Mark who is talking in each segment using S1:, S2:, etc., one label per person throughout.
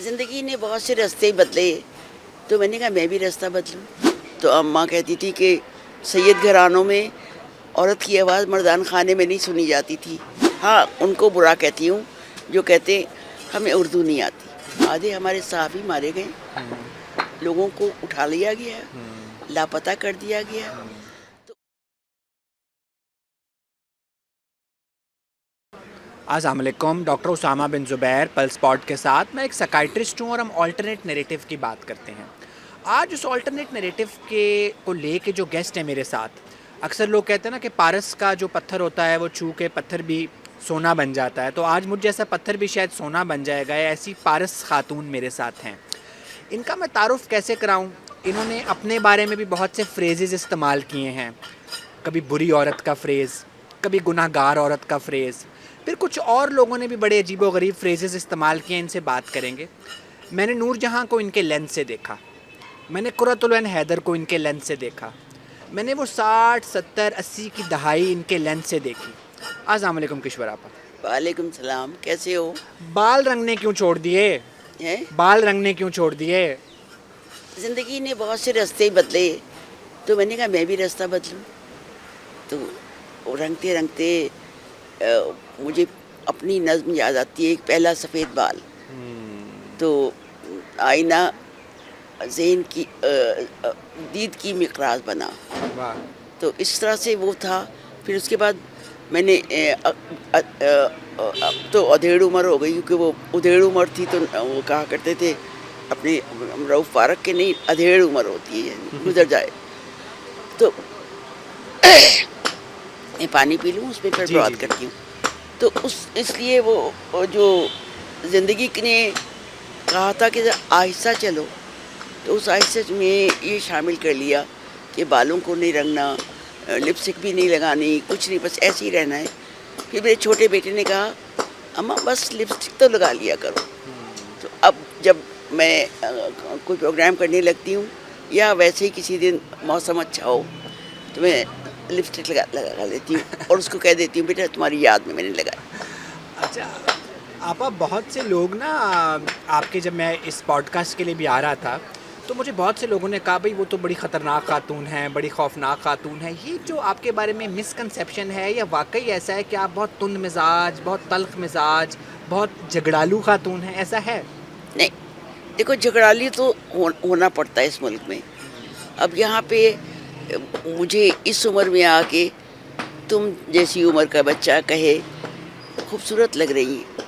S1: زندگی نے بہت سے راستے بدلے تو میں نے کہا میں بھی راستہ بدلوں. تو اماں کہتی تھی کہ سید گھرانوں میں عورت کی آواز مردان خانے میں نہیں سنی جاتی تھی. ہاں ان کو برا کہتی ہوں جو کہتے ہمیں اردو نہیں آتی. آدھے ہمارے صحافی مارے گئے, لوگوں کو اٹھا لیا گیا, لاپتہ کر دیا گیا.
S2: السلام علیکم. ڈاکٹر اسامہ بن زبیر پلس پاڈ کے ساتھ. میں ایک سائیکائٹرسٹ ہوں اور ہم آلٹرنیٹ نیریٹو کی بات کرتے ہیں. آج اس آلٹرنیٹ نیریٹو کو لے کے جو گیسٹ ہیں میرے ساتھ, اکثر لوگ کہتے ہیں نا کہ پارس کا جو پتھر ہوتا ہے وہ چھو کے پتھر بھی سونا بن جاتا ہے, تو آج مجھ جیسا پتھر بھی شاید سونا بن جائے گا. ایسی پارس خاتون میرے ساتھ ہیں. ان کا میں تعارف کیسے کراؤں؟ انہوں نے اپنے بارے میں بھی بہت سے فریزز استعمال کیے ہیں. کبھی بری عورت کا فریز, کبھی گناہ گار عورت کا فریز, پھر کچھ اور لوگوں نے بھی بڑے عجیب و غریب فریزز استعمال کیے. ان سے بات کریں گے. میں نے نور جہاں کو ان کے لینس سے دیکھا, میں نے قرۃ العین حیدر کو ان کے لینس سے دیکھا, میں نے وہ 60, 70, 80 کی دہائی ان کے لینس سے دیکھی. السلام علیکم کشور آپا.
S1: وعلیکم السلام, کیسے ہو؟
S2: بال رنگنے کیوں چھوڑ دیے؟
S1: ہیں
S2: بال رنگنے کیوں چھوڑ دیے؟
S1: زندگی نے بہت سے راستے بدلے تو میں نے کہا میں بھی راستہ بدلوں. تو رنگتے رنگتے مجھے اپنی نظم یاد آتی ہے. ایک پہلا سفید بال, تو آئینہ ذہن کی دید کی مقراض بنا.
S2: واہ.
S1: تو اس طرح سے وہ تھا. پھر اس کے بعد میں نے تو ادھیڑ عمر ہو گئی, کیونکہ وہ ادھیڑ عمر تھی تو وہ کہا کرتے تھے اپنے رؤف فارق کے, نہیں ادھیڑ عمر ہوتی ہے, گزر جائے. تو میں پانی پی لوں, اس پہ پھر بات کرتی ہوں. تو اس لیے وہ جو زندگی نے کہا تھا کہ آہستہ چلو, تو اس آہستہ میں یہ شامل کر لیا کہ بالوں کو نہیں رنگنا, لپسٹک بھی نہیں لگانی, کچھ نہیں, بس ایسے ہی رہنا ہے. پھر میرے چھوٹے بیٹے نے کہا اماں بس لپسٹک تو لگا لیا کرو. تو اب جب میں کوئی پروگرام کرنے لگتی ہوں یا ویسے ہی کسی دن موسم اچھا ہو تو میں لپسٹک لگا لیتی ہوں اور اس کو کہہ دیتی ہوں بیٹا تمہاری یاد میں نے لگایا.
S2: اچھا آپا, بہت سے لوگ نا آپ کے, جب میں اس پوڈ کاسٹ کے لیے بھی آ رہا تھا تو مجھے بہت سے لوگوں نے کہا بھائی وہ تو بڑی خطرناک خاتون ہیں, بڑی خوفناک خاتون ہیں. یہ جو آپ کے بارے میں مسکنسیپشن ہے, یا واقعی ایسا ہے کہ آپ بہت تند مزاج, بہت تلخ مزاج, بہت جھگڑالو خاتون ہیں, ایسا ہے؟
S1: نہیں, دیکھو جھگڑالی تو ہونا پڑتا ہے اس ملک میں. اب یہاں پہ مجھے اس عمر میں آ کے تم جیسی عمر کا بچہ کہے خوبصورت لگ رہی ہیں,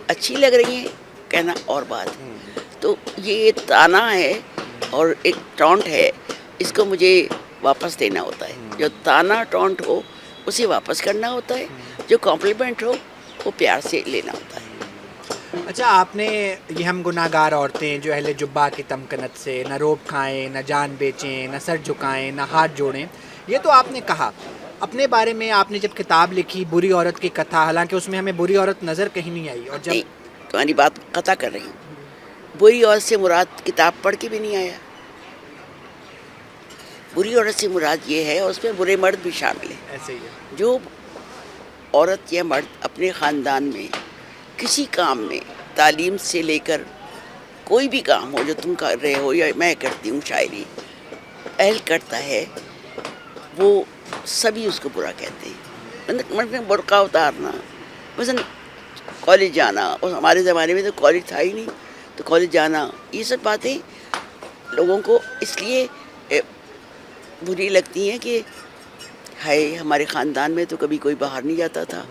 S1: اچھی لگ رہی ہیں, کہنا اور بات ہے. تو یہ تانا ہے اور ایک ٹونٹ ہے, اس کو مجھے واپس دینا ہوتا ہے. جو تانا ٹونٹ ہو اسے واپس کرنا ہوتا ہے, جو کمپلیمنٹ ہو وہ پیار سے لینا ہوتا ہے.
S2: اچھا, آپ نے یہ ہم گناہ گار عورتیں جو اہل جبہ کی تمکنت سے نہ روب کھائیں, نہ جان بیچیں, نہ سر جھکائیں, نہ ہاتھ جوڑیں, یہ تو آپ نے کہا. اپنے بارے میں آپ نے جب کتاب لکھی بری عورت کی کتھا, حالانکہ اس میں ہمیں بری عورت نظر کہیں نہیں آئی, اور جب
S1: نہیں, تمہاری بات قطع کر رہی ہوں. بری عورت سے مراد کتاب پڑھ کے بھی نہیں آیا. بری عورت سے مراد یہ ہے, اور اس میں برے مرد بھی شامل ہیں.
S2: ایسے ہی ہے.
S1: جو عورت یا مرد اپنے خاندان میں کسی کام میں, تعلیم سے لے کر کوئی بھی کام ہو جو تم کر رہے ہو یا میں کرتی ہوں, شاعری اہل کرتا ہے, وہ سبھی اس کو برا کہتے ہیں. مطلب برقع اتارنا, مثلا کالج جانا, اور ہمارے زمانے میں تو کالج تھا ہی نہیں, تو کالج جانا, یہ سب باتیں لوگوں کو اس لیے بری لگتی ہیں کہ ہائے ہمارے خاندان میں تو کبھی کوئی باہر نہیں جاتا تھا.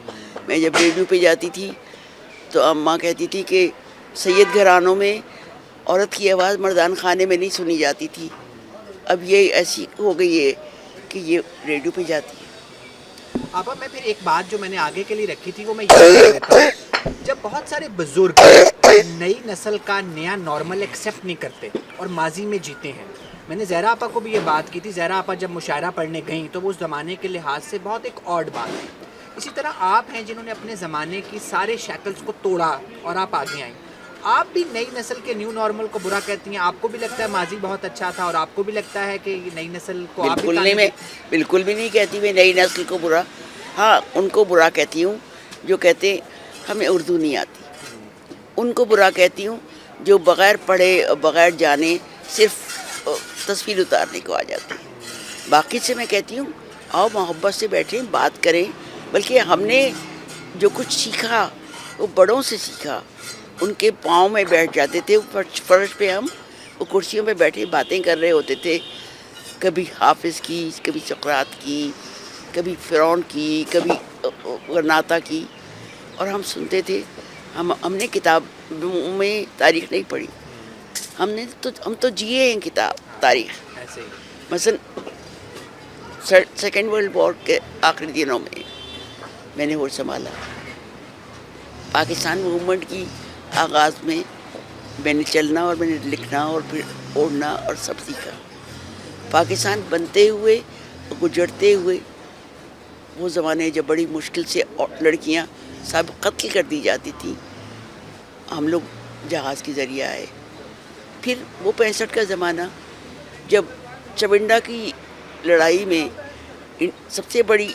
S1: میں جب ریڈیو پہ جاتی تھی تو اماں کہتی تھی کہ سید گھرانوں میں عورت کی آواز مردان خانے میں نہیں سنی جاتی تھی. اب یہ ایسی ہو گئی ہے کہ یہ ریڈیو پہ جاتی ہے.
S2: آپا, میں پھر ایک بات جو میں نے آگے کے لیے رکھی تھی وہ میں یہ کہہ دیتا ہوں. جب بہت سارے بزرگ نئی نسل کا نیا نارمل ایکسیپٹ نہیں کرتے اور ماضی میں جیتے ہیں, میں نے زہرا آپا کو بھی یہ بات کی تھی. زہرا آپا جب مشاعرہ پڑھنے گئیں تو وہ اس زمانے کے لحاظ سے بہت ایک آڈ بات ہے. اسی طرح آپ ہیں جنہوں نے اپنے زمانے کی سارے شیکلز کو توڑا اور آپ آگے آئیں. آپ بھی نئی نسل کے نیو نارمل کو برا کہتی ہیں. آپ کو بھی لگتا ہے ماضی بہت اچھا تھا, اور آپ کو بھی لگتا ہے کہ یہ نئی نسل کو آپ
S1: بالکل نہیں, میں بالکل بھی نہیں کہتی میں نئی نسل کو برا. ہاں ان کو برا کہتی ہوں جو کہتے ہمیں اردو نہیں آتی. ان کو برا کہتی ہوں جو بغیر پڑھے بغیر جانے صرف تصویر اتارنے کو آ جاتے ہیں. باقی سے میں کہتی ہوں آؤ محبت سے بیٹھیں بات کریں. بلکہ ہم نے جو کچھ سیکھا وہ بڑوں سے سیکھا. ان کے پاؤں میں بیٹھ جاتے تھے فرش پہ، ہم وہ کرسیوں پہ بیٹھے باتیں کر رہے ہوتے تھے. کبھی حافظ کی، کبھی سقراط کی، کبھی فرعون کی، کبھی غرناطہ کی، اور ہم سنتے تھے. ہم نے کتابوں میں تاریخ نہیں پڑھی، ہم تو جیے ہیں کتاب تاریخ.
S2: ایسے ہی.
S1: مثلا سیکنڈ ورلڈ وار کے آخری دنوں میں نے وہ سنبھالا. پاکستان موومنٹ کی آغاز میں نے چلنا اور میں نے لکھنا اور پھر اوڑھنا اور سب سیکھا. پاکستان بنتے ہوئے گزرتے ہوئے وہ زمانے جب بڑی مشکل سے لڑکیاں سب قتل کر دی جاتی تھیں، ہم لوگ جہاز کے ذریعے آئے. پھر وہ 65 کا زمانہ جب چونڈا کی لڑائی میں سب سے بڑی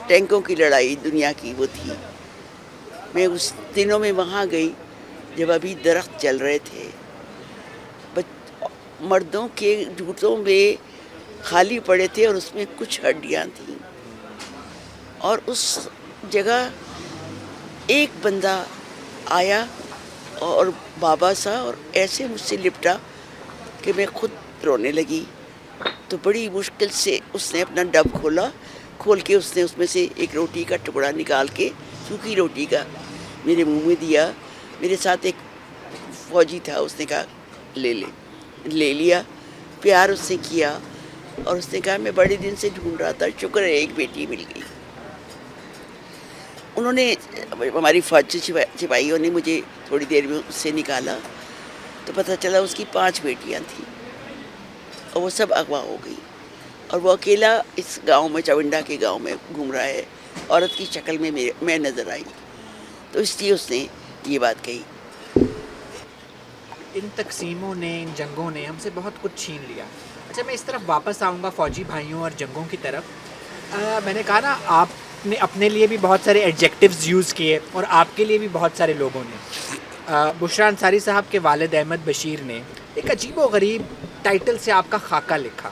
S1: ٹینکوں کی لڑائی دنیا کی وہ تھی. میں اس دنوں میں وہاں گئی جب ابھی درخت چل رہے تھے. مردوں کے جوتوں میں خالی پڑے تھے اور اس میں کچھ ہڈیاں تھیں. اور اس جگہ ایک بندہ آیا اور بابا سا اور ایسے مجھ سے لپٹا کہ میں خود رونے لگی. تو بڑی مشکل سے اس نے اپنا ڈب کھول کے اس نے اس میں سے ایک روٹی کا ٹکڑا نکال کے، سوکھی روٹی کا، میرے منہ میں دیا. میرے ساتھ ایک فوجی تھا، اس نے کہا لے لیا. پیار اس نے کیا اور اس نے کہا میں بڑے دن سے ڈھونڈ رہا تھا، شکر ہے ایک بیٹی مل گئی. انہوں نے ہماری فوج سپاہیوں نے مجھے تھوڑی دیر میں اس سے نکالا تو پتہ چلا اس کی 5 بیٹیاں تھیں اور وہ سب اغوا ہو گئی. اور وہ اکیلا اس گاؤں میں، چونڈا کے گاؤں میں گھوم رہا ہے. عورت کی شکل میں میں نظر آئی. تو اس لیے اس نے یہ بات کہی.
S2: ان تقسیموں نے، ان جنگوں نے ہم سے بہت کچھ چھین لیا. اچھا، میں اس طرف واپس آؤں گا فوجی بھائیوں اور جنگوں کی طرف. میں نے کہا نا آپ نے اپنے لیے بھی بہت سارے ایڈجیکٹیوز یوز کیے اور آپ کے لیے بھی بہت سارے لوگوں نے. بشریٰ انصاری صاحب کے والد احمد بشیر نے ایک عجیب و غریب ٹائٹل سے آپ کا خاکہ لکھا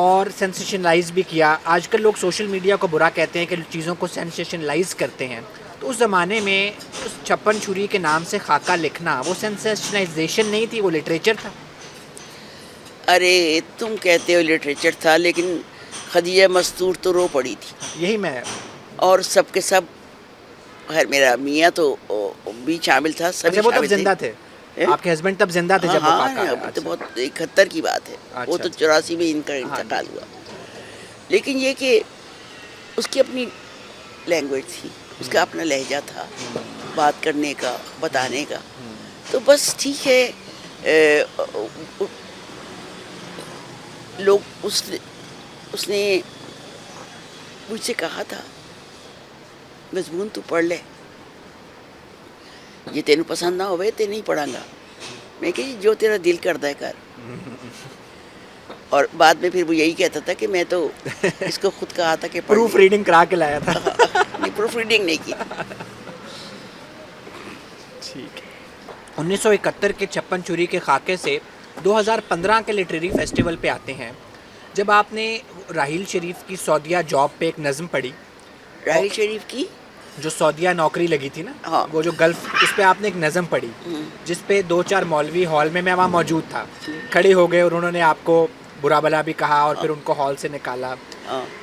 S2: اور سینسیشنلائز بھی کیا. آج کل لوگ سوشل میڈیا کو برا کہتے ہیں کہ چیزوں کو سینسیشنلائز کرتے ہیں. تو اس زمانے میں اس 56 چھری کے نام سے خاکہ لکھنا وہ سینسیشنائزیشن نہیں تھی، وہ لٹریچر تھا.
S1: ارے تم کہتے ہو لٹریچر تھا، لیکن خدیجہ مستور تو رو پڑی تھی.
S2: یہی میں.
S1: اور سب کے سب، خیر میرا میاں تو بھی شامل تھا. سبھی
S2: وہ تب
S1: شامل
S2: زندہ تھے؟ آپ کے ہسبینڈ تب زندہ تھے جب وہ
S1: ہاں
S2: خاکہ؟
S1: تو بہت 71 کی بات ہے. وہ تو 84 میں ان کا انتقال ہوا. لیکن یہ کہ اس کی اپنی لینگویج تھی، اس کا اپنا لہجہ تھا بات کرنے کا، بتانے کا. تو بس ٹھیک ہے. لوگ اس نے مجھ سے کہا تھا مضمون تو پڑھ لے، یہ تینوں پسند نہ ہوئے تے نہیں پڑھاں گا. میں کہ جو تیرا دل کرتا ہے کر. اور بعد میں پھر وہ یہی کہتا تھا کہ میں تو اس کو خود کہا تھا کہ
S2: پروف ریڈنگ کرا کے لایا تھا.
S1: نہیں، پروف ریڈنگ نہیں کی.
S2: ٹھیک ہے. 1971 کے 56 چھری کے خاکے سے 2015 کے لٹریری فیسٹیول پہ آتے ہیں. جب آپ نے راحیل شریف کی سعودیہ جاب پہ ایک نظم پڑھی،
S1: راحیل شریف کی
S2: جو سعودیہ نوکری لگی تھی نا،
S1: ہاں،
S2: وہ جو گلف، اس پہ آپ نے ایک نظم پڑھی جس پہ 2-4 مولوی ہال میں وہاں موجود تھا، کھڑے ہو گئے اور انہوں نے آپ کو برا بلا بھی کہا اور پھر ان کو ہال سے نکالا.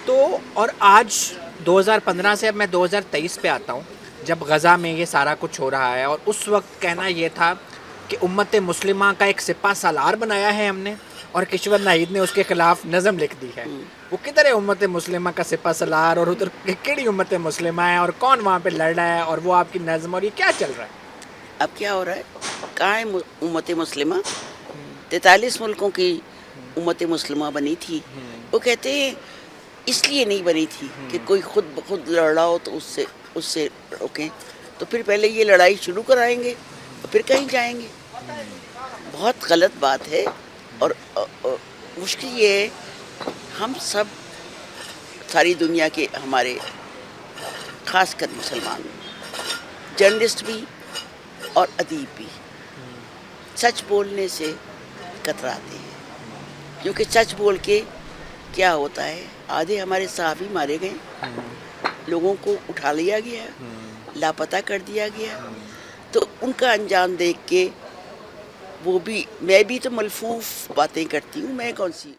S2: تو اور آج 2015 سے اب میں 2023 پہ آتا ہوں جب غزہ میں یہ سارا کچھ ہو رہا ہے. اور اس وقت کہنا یہ تھا کہ امت مسلمہ کا ایک سپہ سالار بنایا ہے ہم نے، اور کشور ناہید نے اس کے خلاف نظم لکھ دی ہے. وہ کدھر ہے امت مسلمہ کا سپہ سالار، اور ادھر کیڑی امت مسلمہ ہے، اور کون وہاں پہ لڑ رہا ہے، اور وہ آپ کی نظم، اور یہ کیا چل رہا ہے؟
S1: اب کیا ہو رہا ہے؟ کہاں ہے امت مسلمہ؟ 43 ملکوں کی امت مسلمہ بنی تھی. وہ کہتے ہیں اس لیے نہیں بنی تھی کہ کوئی خود بخود لڑ رہا ہو تو اس سے روکیں. تو پھر پہلے یہ لڑائی شروع کرائیں گے اور پھر کہیں جائیں گے. بہت غلط بات ہے. اور مشکل یہ ہے ہم سب، ساری دنیا کے، ہمارے خاص کر مسلمان جرنلسٹ بھی، اور ادیب بھی سچ بولنے سے کتراتے ہیں، کیونکہ سچ بول کے کیا ہوتا ہے، آدھے ہمارے صحافی مارے گئے، لوگوں کو اٹھا لیا گیا، لاپتہ کر دیا گیا، تو ان کا انجام دیکھ کے وہ بھی، میں بھی تو ملفوف باتیں کرتی ہوں، میں کون سی